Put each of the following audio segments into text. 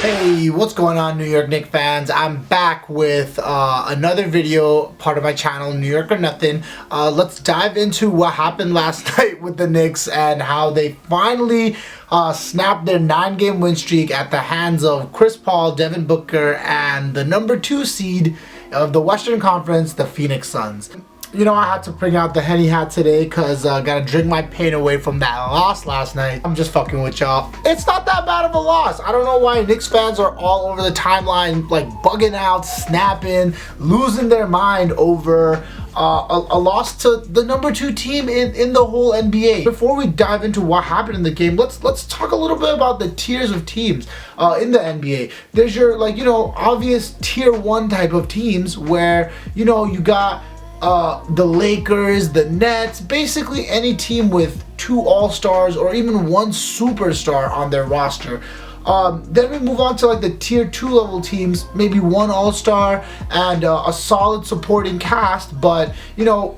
Hey, what's going on, New York Knicks fans? I'm back with another video, part of my channel, New York or Nothing. Let's dive into what happened last night with the Knicks and how they finally snapped their 9-game win streak at the hands of Chris Paul, Devin Booker, and the number 2 seed of the Western Conference, the Phoenix Suns. You know, I had to bring out the Henny hat today because I gotta drink my pain away from that loss last night. I'm just fucking with y'all. It's not that bad of a loss. I don't know why Knicks fans are all over the timeline, like bugging out, snapping, losing their mind over a loss to the number 2 team in the whole NBA. Before we dive into what happened in the game, let's talk a little bit about the tiers of teams in the NBA. There's your, like, you know, obvious tier 1 type of teams where, you know, you got the Lakers, the Nets, basically any team with 2 all-stars or even 1 superstar on their roster. Then we move on to like the tier 2 level teams, maybe 1 all-star and a solid supporting cast, but you know,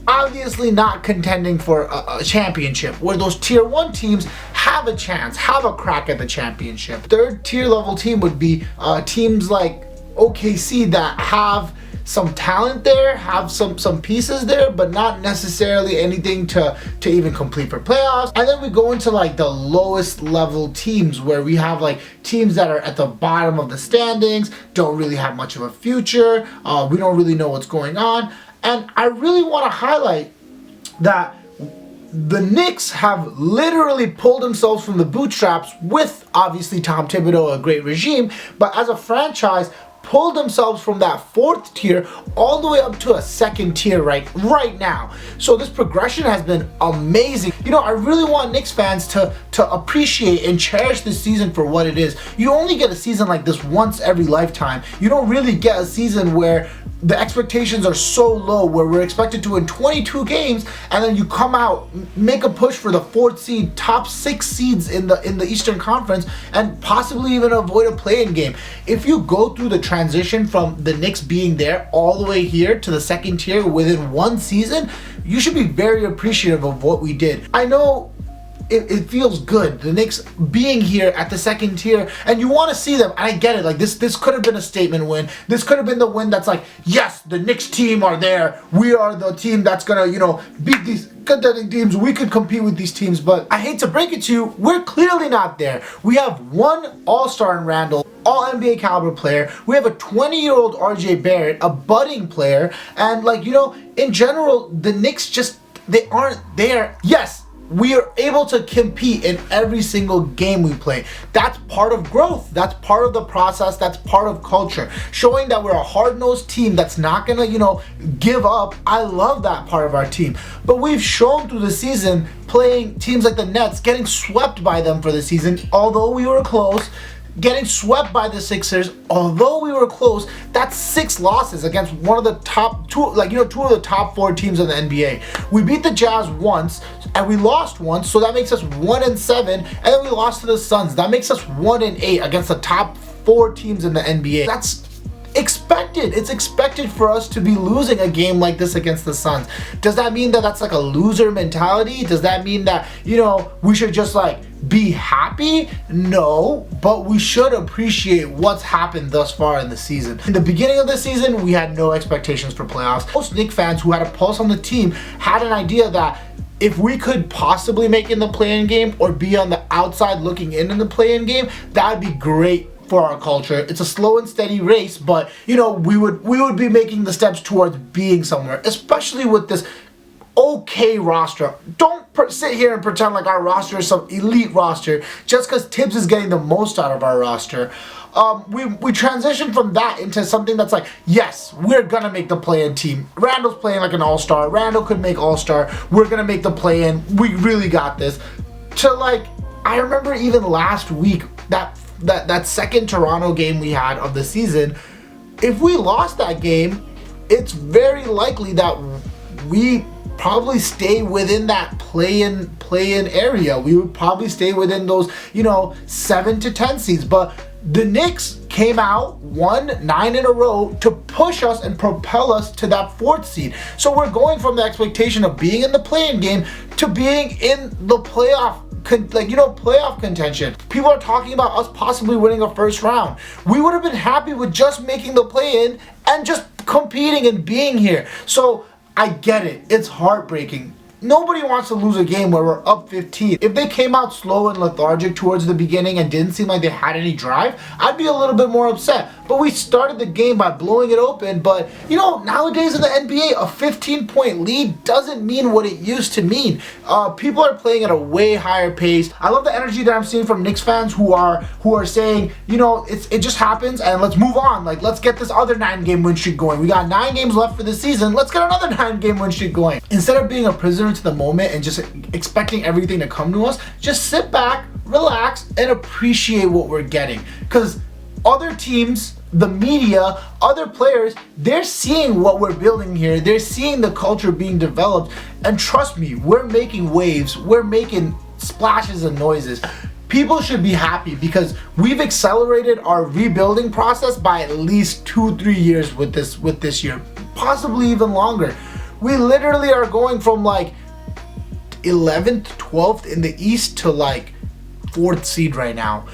obviously not contending for a championship, where those tier 1 teams have a chance, have a crack at the championship. Third tier level team would be teams like OKC that have some talent there, have some pieces there, but not necessarily anything to even complete for playoffs. And then we go into like the lowest level teams, where we have like teams that are at the bottom of the standings, don't really have much of a future, we don't really know what's going on. And I really want to highlight that the Knicks have literally pulled themselves from the bootstraps with obviously Tom Thibodeau, a great regime, but as a franchise pulled themselves from that 4th tier all the way up to a 2nd tier right now. So this progression has been amazing. You know, I really want Knicks fans to appreciate and cherish this season for what it is. You only get a season like this once every lifetime. You don't really get a season where the expectations are so low, where we're expected to win 22 games and then you come out, make a push for the 4th seed, top 6 seeds in the Eastern Conference, and possibly even avoid a play-in game. If you go through the transition from the Knicks being there all the way here to the 2nd tier within 1 season, you should be very appreciative of what we did. I know it feels good, the Knicks being here at the 2nd tier, and you want to see them. I get it, like this could have been a statement win. This could have been the win that's like, yes, the Knicks team are there. We are the team that's gonna, you know, beat these contending teams. We could compete with these teams, but I hate to break it to you, we're clearly not there. We have 1 all-star in Randall, all NBA caliber player. We have a 20-year-old RJ Barrett, a budding player, and like, you know, in general, the Knicks just, they aren't there. Yes, we are able to compete in every single game we play. That's part of growth. That's part of the process. That's part of culture. Showing that we're a hard-nosed team that's not gonna, you know, give up. I love that part of our team. But we've shown through the season, playing teams like the Nets, getting swept by them for the season, although we were close. Getting swept by the Sixers, although we were close. That's 6 losses against one of the top 2, like, you know, 2 of the top 4 teams in the NBA. We beat the Jazz once and we lost once, so that makes us 1-7, and then we lost to the Suns. That makes us 1-8 against the top 4 teams in the NBA. That's expected. It's expected for us to be losing a game like this against the Suns. Does that mean that that's like a loser mentality? Does that mean that, you know, we should just like be happy? No, but we should appreciate what's happened thus far in the season. In the beginning of the season, we had no expectations for playoffs. Most Knicks fans who had a pulse on the team had an idea that if we could possibly make in the play-in game or be on the outside looking in the play-in game, that would be great for our culture. It's a slow and steady race, but you know, we would be making the steps towards being somewhere, especially with this okay roster. Don't sit here and pretend like our roster is some elite roster just because Tibbs is getting the most out of our roster. We transitioned from that into something that's like, yes, we're gonna make the play-in team. Randall's playing like an all-star. Randall could make all-star. We're gonna make the play-in. We really got this. To like, I remember even last week, that 2nd Toronto game we had of the season, if we lost that game, it's very likely that we probably stay within that play-in area. We would probably stay within those, you know, 7 to 10 seeds. But the Knicks came out, won 9 in a row to push us and propel us to that 4th seed. So we're going from the expectation of being in the play-in game to being in the playoff playoff contention. People are talking about us possibly winning a first round. We would have been happy with just making the play-in and just competing and being here. So I get it. It's heartbreaking. Nobody wants to lose a game where we're up 15. If they came out slow and lethargic towards the beginning and didn't seem like they had any drive, I'd be a little bit more upset. But we started the game by blowing it open. But, nowadays in the NBA, a 15-point lead doesn't mean what it used to mean. People are playing at a way higher pace. I love the energy that I'm seeing from Knicks fans who are saying, it just happens and let's move on. Like, let's get this other 9-game win streak going. We got 9 games left for the season. Let's get another 9-game win streak going. Instead of being a prisoner to the moment and just expecting everything to come to us, just sit back, relax, and appreciate what we're getting. Because other teams, the media, other players, they're seeing what we're building here. They're seeing the culture being developed. And trust me, we're making waves. We're making splashes and noises. People should be happy because we've accelerated our rebuilding process by at least 2-3 years with this year, possibly even longer. We literally are going from like 11th, 12th in the East to like 4th seed right now,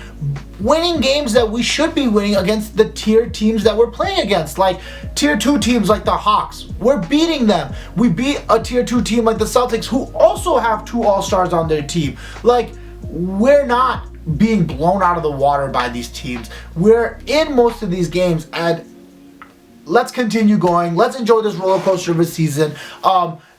winning games that we should be winning against the tier teams that we're playing against, like tier 2 teams like the Hawks. We're beating them. We beat a tier 2 team like the Celtics, who also have 2 all-stars on their team. Like, we're not being blown out of the water by these teams. We're in most of these games, and let's continue going. Let's enjoy this roller coaster of a season.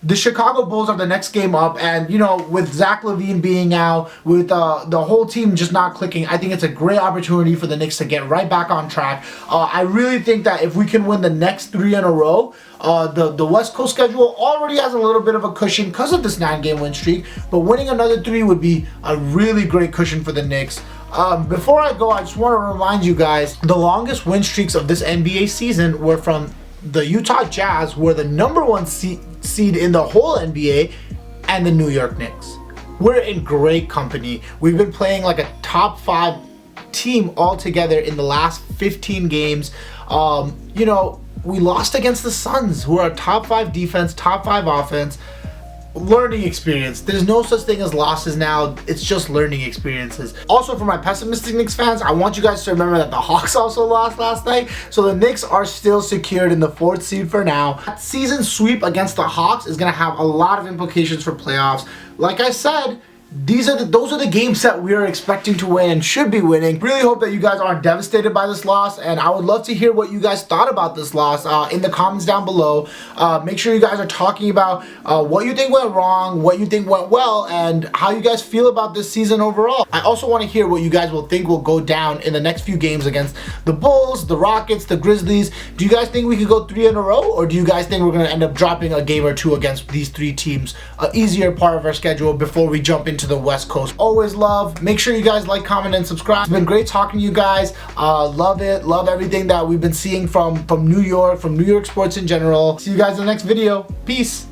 The Chicago Bulls are the next game up, and with Zach LaVine being out, with the whole team just not clicking, I think it's a great opportunity for the Knicks to get right back on track. I really think that if we can win the next 3 in a row, the West Coast schedule already has a little bit of a cushion because of this 9-game win streak, but winning another 3 would be a really great cushion for the Knicks. Before I go, I just want to remind you guys, the longest win streaks of this NBA season were from the Utah Jazz, who are the #1 seed in the whole NBA, and the New York Knicks. We're in great company. We've been playing like a top 5 team all together in the last 15 games. We lost against the Suns, who are a top 5 defense, top 5 offense. Learning experience. There's no such thing as losses now. It's just learning experiences. Also, for my pessimistic Knicks fans, I want you guys to remember that the Hawks also lost last night. So the Knicks are still secured in the 4th seed for now. That season sweep against the Hawks is going to have a lot of implications for playoffs. Like I said, those are the games that we are expecting to win and should be winning. Really hope that you guys aren't devastated by this loss, and I would love to hear what you guys thought about this loss in the comments down below. Make sure you guys are talking about what you think went wrong, what you think went well, and how you guys feel about this season overall. I also want to hear what you guys will think will go down in the next few games against the Bulls, the Rockets, the Grizzlies. Do you guys think we could go 3 in a row, or do you guys think we're going to end up dropping a game or 2 against these 3 teams, an easier part of our schedule before we jump into the West Coast? Always love. Make sure you guys like, comment, and subscribe. It's been great talking to you guys. Love it. Love everything that we've been seeing from New York sports in general. See you guys in the next video. Peace.